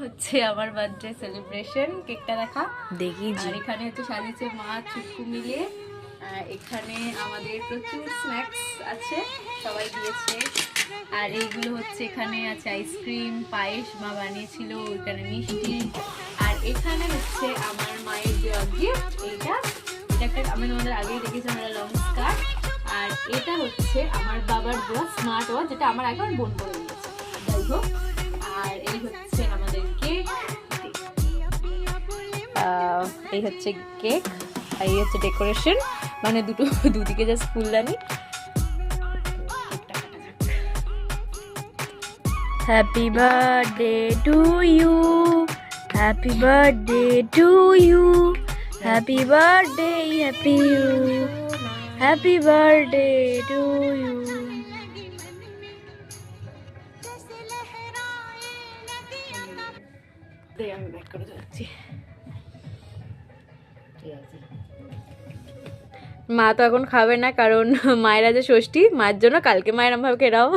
হচ্ছে আমার birthday celebration. কেকটা দেখা দেখি আর এখানে হচ্ছে সাজিয়েছে মা চুটকু মিলিয়ে। এখানে আমাদের প্রচুর স্ন্যাক্স আছে, সবাই দিয়েছে। আর এইগুলো হচ্ছে এখানে আছে আইসক্রিম, পায়েস মা বানিয়েছিল, এখানে মিষ্টি। আর এখানে হচ্ছে আমার মায়ের দেওয়া গিফট, এটা একটা আমি তোমাদের আগেই দেখেছিলাম, একটা লং স্কার্ট। আর এটা হচ্ছে আমার বাবার দেওয়া স্মার্ট ওয়াচ, যেটা আমার আগে আমার বোন করে দিয়েছে। যাই হোক, আর এই হচ্ছে আমাদের কেক, এই হচ্ছে কেক, আর এই হচ্ছে ডেকোরেশন, মানে দুদিকে জাস্ট ফুলদানি। Happy birthday to you, happy birthday to you, happy birthday happy you, happy birthday to you. আমি ব্যাক করে যাচ্ছি। মা তো এখন খাবে না, কারণ মায়ের আছে ষষ্ঠী, মায়ের জন্য কালকে মায়ের আমি ভাবে এরাও